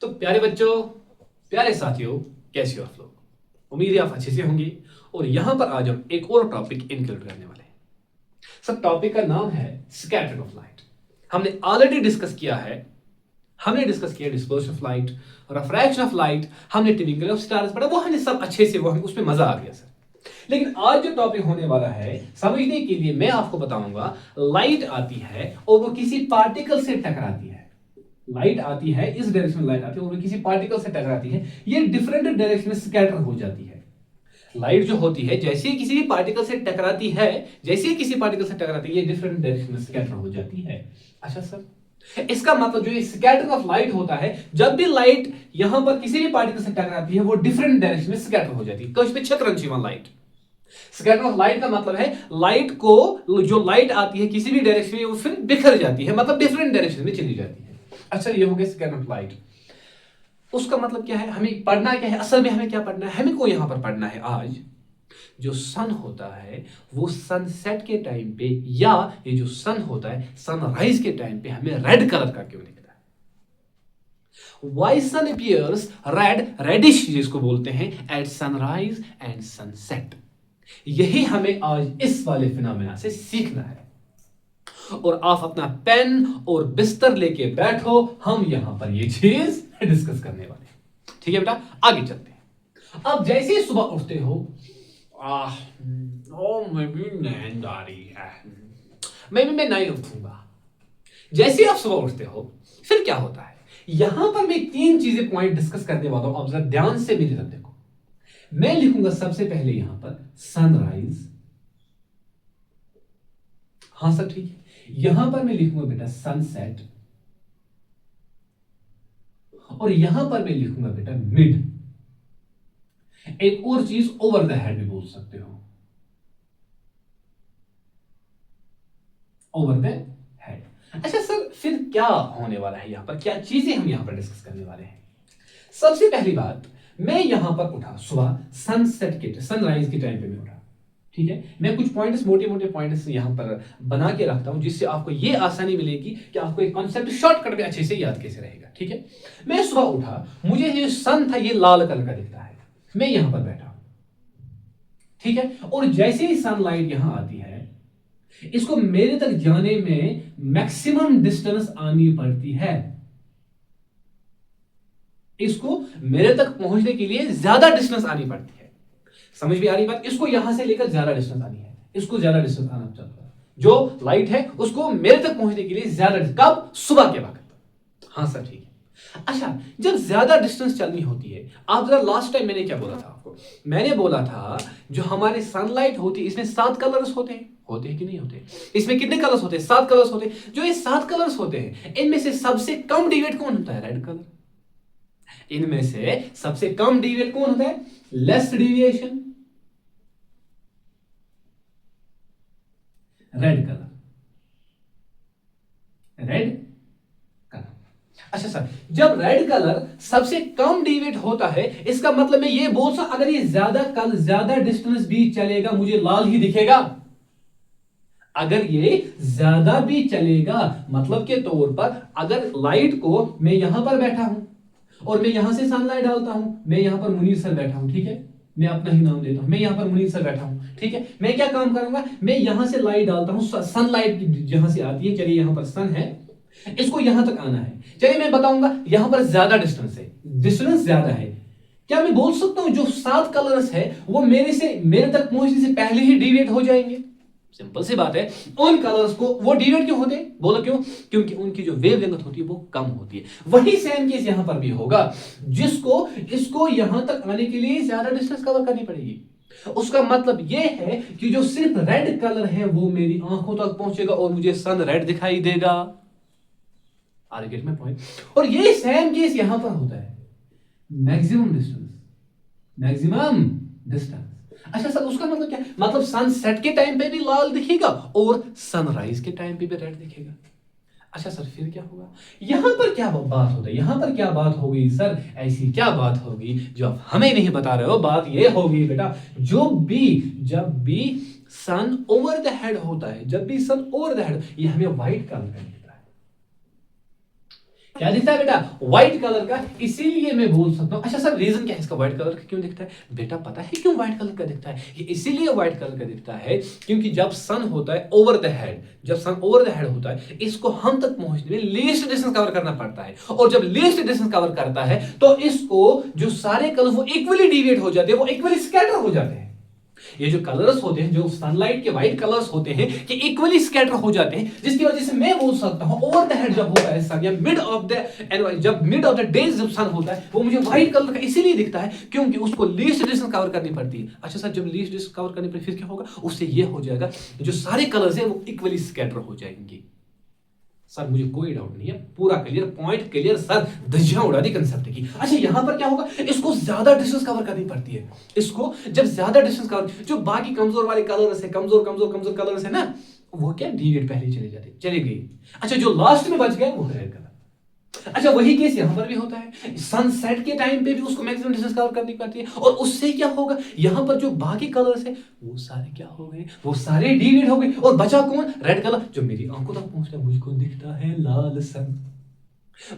तो प्यारे बच्चों, प्यारे साथियों, कैसे हो आप लोग? उम्मीद है आप अच्छे से होंगे। और यहां पर आज हम एक और टॉपिक इंक्लूड करने वाले हैं। सब टॉपिक का नाम है स्कैटरिंग ऑफ लाइट। हमने ऑलरेडी डिस्कस किया है। हमने डिस्कस किया dispersion of light, refraction of light, हमने ट्विंकलिंग ऑफ स्टार्स पढ़ा, वो हमने सब अच्छे से, वो हमें उसमें मजा आ गया सर। लेकिन आज जो टॉपिक होने वाला है, समझने के लिए मैं आपको बताऊंगा, लाइट आती है और वो किसी पार्टिकल से टकराती है। लाइट आती है, इस डायरेक्शन में लाइट आती है और वो किसी पार्टिकल से टकराती है, ये डिफरेंट डायरेक्शन में स्कैटर हो जाती है। लाइट जो होती है, जैसे ही किसी भी पार्टिकल से टकराती है, जैसे ही किसी पार्टिकल से टकराती है, ये डिफरेंट डायरेक्शन में स्कैटर हो जाती है। अच्छा सर, इसका मतलब जो स्कैटरिंग ऑफ लाइट होता है, जब भी लाइट यहां पर किसी भी पार्टिकल से टकराती है, वो डिफरेंट डायरेक्शन में स्कैटर हो जाती है। कुछ पे छतरंजीवन लाइट। स्कैटरिंग ऑफ लाइट का मतलब है लाइट को, जो लाइट आती है किसी भी डायरेक्शन में, वो फिर बिखर जाती है, मतलब डिफरेंट डायरेक्शन में चली जाती है। अच्छा, ये हो गया स्कैटरिंग ऑफ लाइट। उसका मतलब क्या है, हमें पढ़ना क्या है, असल में हमें क्या पढ़ना है? हमें को यहां पर पढ़ना है आज, जो सन होता है वो सनसेट के टाइम पे, या ये जो सन होता है सनराइज के टाइम पे हमें रेड कलर का क्यों दिखता है? वाई सन अपीयर्स रेड, रेडिश जिसको बोलते हैं, एट सनराइज एंड सनसेट। यही हमें आज इस वाले फिनोमेना से सीखना है। और आप अपना पेन और बिस्तर लेके बैठो, हम यहां पर ये चीज डिस्कस करने वाले हैं। ठीक है बेटा, आगे चलते हैं। अब जैसे ही सुबह उठते हो, मैं भी नींद आ रही है, मैं नहीं उठूंगा। जैसे ही आप सुबह उठते हो, फिर क्या होता है? यहां पर मैं तीन चीजें पॉइंट डिस्कस करने वाला हूं। अब जरा ध्यान से मेरी तरफ देखो। मैं लिखूंगा सबसे पहले यहां पर सनराइज। हाँ सर, ठीक है। यहां पर मैं लिखूंगा बेटा सनसेट, और यहां पर मैं लिखूंगा बेटा मिड। एक और चीज ओवर द हेड भी बोल सकते हो, ओवर द हेड। अच्छा सर, फिर क्या होने वाला है यहां पर, क्या चीजें हम यहां पर डिस्कस करने वाले हैं? सबसे पहली बात, मैं यहां पर उठा सुबह, सनसेट के, सनराइज के टाइम पे मैं उठा। ठीक है, मैं कुछ पॉइंट्स, मोटे मोटे पॉइंट्स यहां पर बना के रखता हूं, जिससे आपको यह आसानी मिलेगी कि आपको एक कॉन्सेप्ट शॉर्टकट में अच्छे से याद कैसे रहेगा। ठीक है, मैं सुबह उठा, मुझे ये सन था, ये लाल कलर का दिखता है, मैं यहां पर बैठा हूं। ठीक है, और जैसे ही सनलाइट यहां आती है, इसको मेरे तक जाने में मैक्सिमम डिस्टेंस आनी पड़ती है। इसको मेरे तक पहुंचने के लिए ज्यादा डिस्टेंस आनी पड़ती है। समझ में आ रही बात? इसको यहां से लेकर ज्यादा डिस्टेंस आनी है, इसको ज्यादा डिस्टेंस आना चाहता है। जो लाइट है उसको मेरे तक पहुंचने के लिए ज्यादा, कब? सुबह के वक्त। हाँ सर, ठीक है। अच्छा, जब ज्यादा डिस्टेंस चलनी होती है, आप जरा लास्ट टाइम मैंने क्या बोला था आपको? मैंने बोला था जो हमारे सनलाइट होती है, इसमें 7 कलर्स होते हैं। होते हैं कि नहीं होते? इसमें कितने कलर्स होते हैं? 7 कलर्स होते हैं। जो ये 7 कलर्स होते हैं, इनमें से सबसे कम डिविएट कौन होता है? Red colour. इनमें से सबसे कम डिविएट कौन होता है? Less deviation, red colour. Red colour. अच्छा सर, जब रेड कलर सबसे कम डिविएट होता है, इसका मतलब मैं ये बोल सकता, अगर ये ज्यादा डिस्टेंस भी चलेगा, मुझे लाल ही दिखेगा। अगर ये ज्यादा भी चलेगा, मतलब के तौर पर, अगर लाइट को, मैं यहां पर बैठा हूं और मैं यहां से सनलाइट डालता हूं, मैं यहां पर मुनीर सर बैठा हूं, ठीक है, मैं अपना ही नाम देता हूं, मैं यहां पर मुनीर सर बैठा हूं, ठीक है, मैं क्या काम करूंगा, मैं यहां से लाइट डालता हूं, सनलाइट जहां से आती है, चलिए यहां पर सन है, इसको यहां तक आना है, चलिए मैं बताऊंगा यहां पर ज्यादा डिस्टेंस है, डिस्टेंस ज्यादा है, क्या मैं बोल सकता हूं जो 7 कलर्स है वो मेरे तक पहुंचने से पहले ही डिविएट हो जाएंगे? सिंपल सी बात है। उन कलर्स को वो डिविएट क्यों होते हैं? बोलो क्यों? क्योंकि उनकी जो वेवलेंथ होती है वो कम होती है। वही सेम केस यहां पर भी होगा, जिसको इसको यहां तक आने के लिए ज्यादा डिस्टेंस कवर करनी पड़ेगी। उसका मतलब यह है कि जो सिर्फ रेड कलर है वो मेरी आंखों तक पहुंचेगा और मुझे सन रेड दिखाई देगा। Are get my point? और ये सेम केस यहां पर होता है, मैक्सिमम डिस्टेंस, मैक्सिमम डिस्टेंस। अच्छा सर, उसका मतलब क्या? मतलब सनसेट के टाइम पे भी लाल दिखेगा और सनराइज के टाइम पे भी रेड दिखेगा। अच्छा सर, फिर क्या होगा? यहां पर क्या बात होता है? यहां पर क्या बात होगी सर? ऐसी क्या बात होगी जो आप हमें नहीं बता रहे हो? बात ये होगी बेटा, जब भी सन ओवर द हेड होता है, जब भी सन ओवर द हेड, ये हमें व्हाइट कलर का दिखता है। क्या दिखता है बेटा? व्हाइट कलर का, इसीलिए मैं बोल सकता हूं। अच्छा सर रीजन क्या है इसका व्हाइट कलर का क्यों दिखता है? बेटा पता है क्यों व्हाइट कलर का दिखता है? ये इसीलिए व्हाइट कलर का दिखता है क्योंकि जब सन होता है ओवर द हेड, जब सन ओवर द हेड होता है, इसको हम तक पहुंचने में लीस्ट डिस्टेंस कवर करना पड़ता है, और जब लीस्ट डिस्टेंस कवर करता है तो इसको जो सारे कलर वो इक्वली डिविएट हो जाते हैं, वो इक्वली स्कैटर हो जाते हैं। ये जो कलर्स होते हैं, जो सनलाइट के व्हाइट कलर्स होते हैं, कि इक्वली स्कैटर हो जाते हैं, जिसकी वजह से मैं बोल सकता हूं ओवर द हेड जब होता है सन, या मिड ऑफ द जब मिड ऑफ द डे जब सन होता है, वो मुझे व्हाइट कलर का इसीलिए दिखता है क्योंकि उसको लीस्ट डिस्टेंस कवर करनी पड़ती है। अच्छा सर जब लीस्ट डिस्टेंस कवर करनी पड़ती है फिर क्या होगा? उससे ये हो जाएगा जो सारे कलर्स हैं वो इक्वली स्कैटर हो जाएंगे। सर मुझे कोई डाउट नहीं है, पूरा क्लियर, पॉइंट क्लियर सर, धज्जियां उड़ा दी कंसेप्ट की। अच्छा यहां पर क्या होगा? इसको ज्यादा डिस्टेंस कवर करनी पड़ती है। इसको जब ज्यादा डिस्टेंस कवर, जो बाकी कमजोर वाले कलर्स है, कमजोर कलर्स है ना, वो क्या डिविएट पहले चले जाते, चले गए। अच्छा जो लास्ट में बच गया वो रेड कलर। अच्छा वही केस यहां पर भी होता है, सनसेट के टाइम पे भी उसको मैक्सिमम डिस्टेंस कवर करनी पड़ती है, और उससे क्या होगा? यहां पर जो बाकी कलर्स है वो सारे क्या हो गए? वो सारे डिविएट हो गए, और बचा कौन? रेड कलर, जो मेरी आंखों तक पहुंचता है। मुझको दिखता है लाल सन,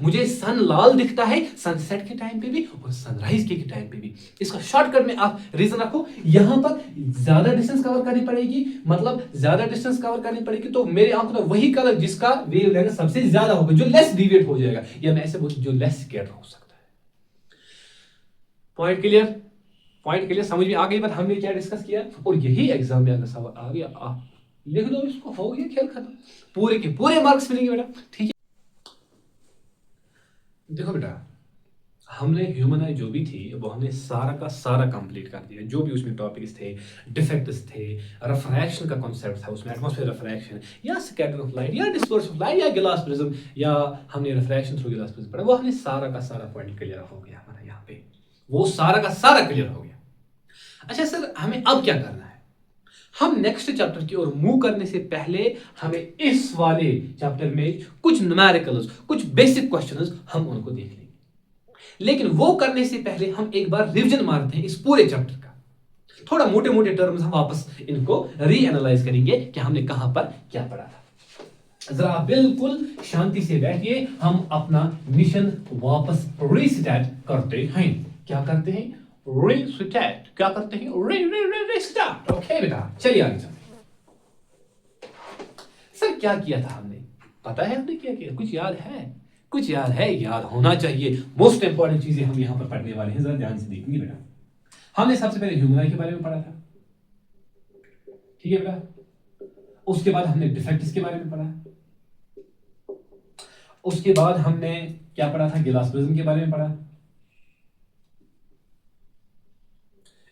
मुझे सन लाल दिखता है सनसेट के टाइम पे भी और सनराइज के टाइम पे भी। इसका शॉर्टकट में आप रीजन रखो, यहां पर ज्यादा डिस्टेंस कवर करनी पड़ेगी, मतलब ज्यादा डिस्टेंस कवर करनी पड़ेगी, तो मेरी आंखों में वही कलर जिसका वेवलेंथ सबसे ज्यादा होगा, जो लेस डिविएट हो जाएगा, या मैं ऐसे बोल जो लेस स्कैटर हो सकता है। Point clear? पॉइंट क्लियर, समझ में आ गई बात हमने क्या डिस्कस किया? और यही एग्जाम में अगर सवाल आ गया, आप लिख दो इसको, हो गया खेल खत्म, पूरे के पूरे मार्क्स मिलेंगे बेटा। ठीक है, देखो बेटा हमने ह्यूमन आई जो भी थी वो हमने सारा का सारा कंप्लीट कर दिया, जो भी उसमें टॉपिक्स थे, डिफेक्ट्स थे, रिफ्रैक्शन का कॉन्सेप्ट था उसमें, एटमॉस्फेयर रिफ्रैक्शन या स्कैटरिंग ऑफ लाइट या डिस्पर्शन ऑफ लाइट या गिलास प्रिज्म, या हमने रिफ्रैक्शन थ्रू गिलास प्रिज्म पढ़ा, वो हमने सारा का सारा पॉइंट क्लियर हो गया हमारा यहाँ पे, वो सारा का सारा क्लियर हो गया। अच्छा सर हमें अब क्या करना है? हम नेक्स्ट चैप्टर की ओर मूव करने से पहले हमें इस वाले चैप्टर में कुछ न्यूमेरिकल्स, कुछ बेसिक क्वेश्चंस हम उनको देख लेंगे, लेकिन वो करने से पहले हम एक बार रिवीजन मारते हैं इस पूरे चैप्टर का, थोड़ा मोटे मोटे टर्म्स हम वापस इनको रीएनालाइज करेंगे कि हमने कहां पर क्या पढ़ा था। जरा बिल्कुल शांति से बैठिए, हम अपना मिशन वापस रीस्टार्ट करते हैं। क्या करते हैं? रीस्टार्ट। क्या करते हैं? रीस्टार्ट। ओके बेटा चलिए आगे चलते। सर क्या किया था हमने? पता है हमने क्या किया? कुछ याद है? कुछ याद है? याद होना चाहिए। मोस्ट इंपॉर्टेंट चीजें हम यहां पर पढ़ने वाले हैं, जरा ध्यान से देखेंगे बेटा। हमने सबसे पहले ह्यूमन आई के बारे में पढ़ा था, ठीक है बेटा। उसके बाद हमने डिफेक्ट्स के बारे में पढ़ा, उसके बाद हमने क्या पढ़ा था? गिलास प्रिज्म के बारे में पढ़ा,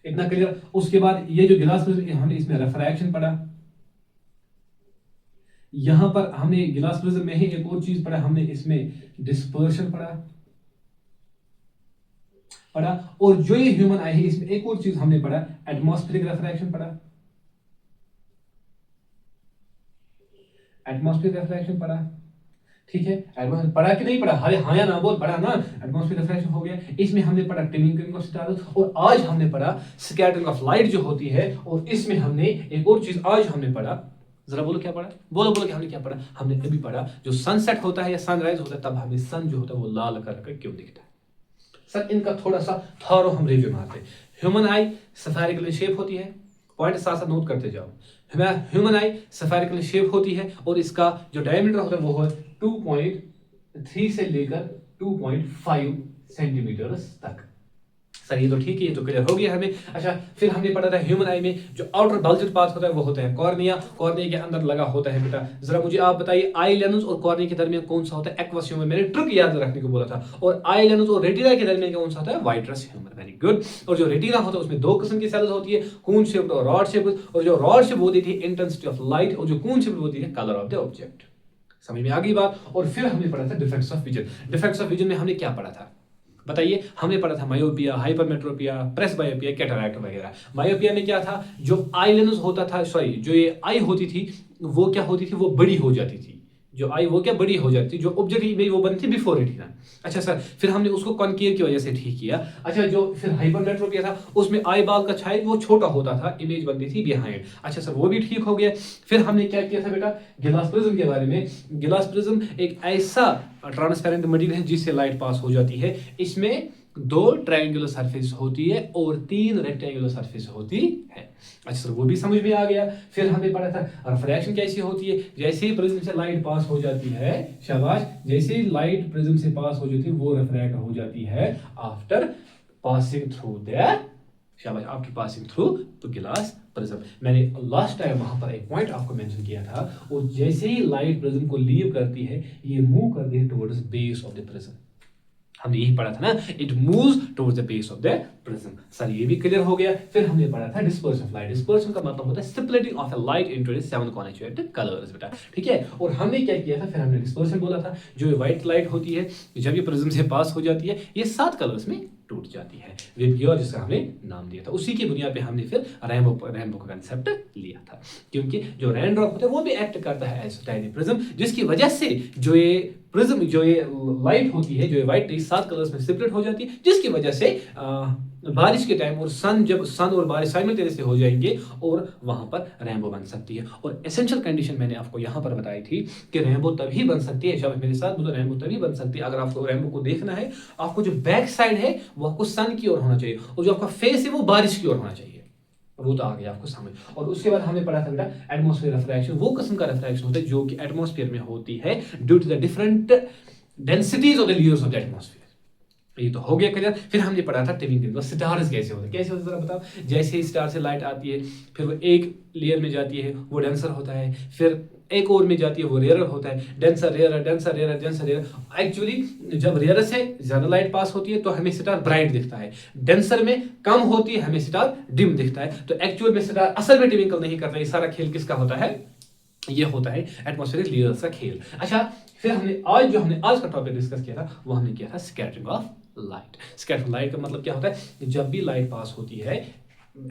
इतना क्लियर। उसके बाद ये जो गिलास प्रिज्म हमने इसमें रिफ्रैक्शन पढ़ा, यहां पर हमने गिलास प्रिज्म में ही एक और चीज पढ़ा, हमने इसमें डिस्पर्शन पढ़ा, और जो ये ह्यूमन आई है इसमें एक और चीज हमने पढ़ा, एटमॉस्फेरिक रिफ्रैक्शन पढ़ा, एटमॉस्फेरिक रिफ्रैक्शन पढ़ा, ठीक है। एटमॉस्फेरिक पढ़ा कि नहीं पढ़ा? अरे हाँ या ना बोल, पढ़ा ना। एटमॉस्फेरिक रिफ्रैक्शन हो गया, इसमें हमने पढ़ा टिंकरिंग ऑफ स्टार्स, और आज हमने पढ़ा स्कैटरिंग ऑफ लाइट जो होती है, और इसमें हमने एक और चीज आज हमने पढ़ा, जरा बोलो क्या पढ़ा? बोलो बोलो कि हमने क्या पढ़ा? हमने अभी पढ़ा जो सनसेट होता है या सनराइज होता है तब हमें सन जो होता है वो लाल कलर का क्यों दिखता है। सर इनका थोड़ा सा थॉरो हम रिव्यू मारते हैं। Human I spherical in shape होती है, पॉइंट साथ साथ नोट करते जाओ। Human I spherical in shape होती है, और इसका जो डायमीटर होता है वो है 2.3 से लेकर 2.5 सेंटीमीटर तक। सर ये तो ठीक है, ये तो क्लियर हो गया हमें। अच्छा फिर हमने पढ़ा था ह्यूमन आई में जो आउटर बल्जेड पार्ट होता है वो होता है कॉर्निया, कॉर्निया के अंदर लगा होता है बेटा। जरा मुझे आप बताइए आई लेंस और कॉर्निया के दरमियान कौन सा होता है? Aqueous humour. मैंने ट्रिक याद रखने को बोला था। और आई लेंस और रेटिना के दरमियान कौन सा होता है? Vitreous humour. Very good. और जो रेटिना होता है उसमें दो किस्म की सेल्स होती है, कून शेप्ड और रॉड शेप्ड, और जो रॉड शेप होती थी इंटेंसिटी ऑफ लाइट, और जो कून शेप्ड होती है कलर ऑफ द ऑब्जेक्ट। समझ में आ गई बात? और फिर हमने पढ़ा था defects of vision. Defects of vision में हमने क्या पढ़ा था बताइए? हमने पढ़ा था मायोपिया, हाइपरमेट्रोपिया, प्रेसबायोपिया, कैटरैक्ट वगैरह। मायोपिया में क्या था? जो आई लेंस होता था, सॉरी जो ये आई होती थी वो क्या होती थी? वो बड़ी हो जाती थी। जो आई वो क्या बड़ी हो जाती थी, जो ऑब्जेक्ट इमेज वो बनती थी बिफोर रेटिना। अच्छा सर फिर हमने उसको कॉन्केव की वजह से ठीक किया। अच्छा जो फिर हाइपरमेट्रोपिया था उसमें आई बाल का छाया वो छोटा होता था, इमेज बनती थी बिहाइंड। अच्छा सर वो भी ठीक हो गया। फिर हमने क्या किया था बेटा? गिलास प्रिज्म के बारे में। गिलास प्रिज्म एक ऐसा ट्रांसपेरेंट मटेरियल है जिससे लाइट पास हो जाती है। इसमें 2 ट्रायंगुलर सरफेस होती है और 3 रेक्टेंगुलर सरफेस होती है। अच्छा सर, वो भी समझ में आ गया। फिर हमने पढ़ा था रिफ्रैक्शन कैसी होती है। जैसे ही प्रिज्म से लाइट पास हो जाती है, शाबाश, जैसे ही लाइट प्रिज्म से पास हो जाती है वो रिफ्रैक्ट हो जाती है आफ्टर पासिंग थ्रू द, शाबाश, आपकी पासिंग थ्रू तो गिलास प्रिज्म। मैंने लास्ट टाइम वहां पर एक पॉइंट आपको मेंशन किया था, और जैसे ही लाइट प्रिज्म को लीव करती है ये मूव करती है towards base of the prism. हमने यही पढ़ा था ना, it moves towards the base of the prism. Sir ये भी क्लियर हो गया। फिर हमने पढ़ा था डिस्पर्शन ऑफ लाइट। डिस्पर्शन का मतलब होता है splitting of a light into the 7 constituent colours बेटा, ठीक है। और हमने क्या किया था, फिर हमने डिस्पर्शन बोला था, जो व्हाइट लाइट होती है जब ये प्रिज्म से पास हो जाती है ये 7 कलर्स में टूट जाती है, विपग्योर जिसका हमने नाम दिया था। उसी की बुनियाद पे हमने फिर रेनबो का कंसेप्ट लिया था, क्योंकि जो रेन ड्रॉप होता है वो भी एक्ट करता है एज टाइनी प्रिज्म, जिसकी वजह से जो ये प्रिज्म, जो ये लाइट होती है, जो ये व्हाइट 7 कलर्स में सेपरेट हो जाती है, जिसकी वजह से बारिश के टाइम और जब सन और बारिश साइमल्टेनियसली हो जाएंगे और वहां पर रेनबो बन सकती है। और एसेंशियल कंडीशन मैंने आपको यहां पर बताई थी कि रेनबो तभी बन सकती है, शाबाश मेरे साथ बोलो, रेनबो तभी बन सकती है अगर आपको रेनबो को देखना है, आपको जो बैक साइड है वो आपको सन की ओर होना चाहिए और जो आपका फेस है वो बारिश की ओर होना चाहिए। वो तो आ गया आपको समझ। और उसके बाद हमने पढ़ा था बेटा एटमॉस्फेयर रिफ्रैक्शन, वो किस्म का रिफ्रैक्शन होता है जो कि एटमॉस्फेयर में होती है due to the different densities of the layers of the atmosphere. ये तो हो गया क्लियर। फिर हमने पढ़ा था टिविंग टिविंग स्टार्स कैसे होते हैं, कैसे होते हैं जरा बताओ। जैसे ही स्टार से लाइट आती है फिर वो एक लेयर में जाती है, वो डेंसर होता है, फिर एक और में जाती है, वो रेयर होता है, denser rare denser rare denser rare. Actually जब रेयर से ज्यादा लाइट पास होती है तो हमें स्टार ब्राइट दिखता है, डेंसर में कम होती है हमें स्टार डिम दिखता है। तो एक्चुअल में स्टार असल में ट्विंकल नहीं करता। ये सारा खेल किसका होता है, ये होता है एटमॉस्फेरिक लेयर्स का खेल। अच्छा, फिर हमने आज का टॉपिक डिस्कस किया था, वो हमने किया था scattering of light. Scattering light का मतलब क्या होता है, जब भी लाइट पास होती है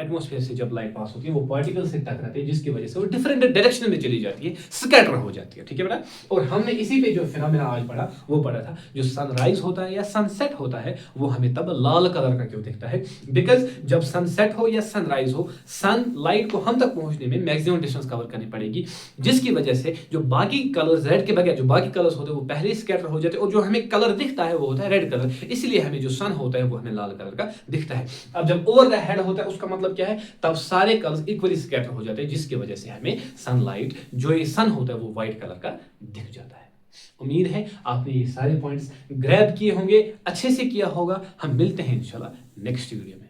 एटमॉस्फेयर से, जब लाइट पास होती है वो पार्टिकल से टकराते हैं, जिसकी वजह से वो डिफरेंट डायरेक्शन में चली जाती है, स्कैटर हो जाती है, ठीक है बेटा। और हमने इसी पे जो फिनोमेना आज पढ़ा वो पढ़ा था, जो सनराइज होता है या सनसेट होता है वो हमें तब लाल कलर का क्यों दिखता है, बिकॉज जब सनसेट हो या सनराइज हो, सन लाइट को हम तक पहुंचने में मैक्सिमम डिस्टेंस कवर करनी पड़ेगी, जिसकी वजह से जो बाकी कलर्स, रेड के बगैर जो बाकी कलर्स होते हैं वो पहले स्कैटर हो जाते हैं, और जो हमें कलर दिखता है वो होता है रेड कलर। इसलिए हमें जो सन होता है वो हमें लाल कलर का दिखता है। अब जब ओवर द हेड होता है उसका मतलब क्या है, तब सारे कलर्स इक्वली स्कैटर हो जाते हैं, जिसकी वजह से हमें सनलाइट, जो ये सन होता है वो व्हाइट कलर का दिख जाता है। उम्मीद है आपने ये सारे पॉइंट्स ग्रैब किए होंगे, अच्छे से किया होगा। हम मिलते हैं इंशाल्लाह नेक्स्ट वीडियो में।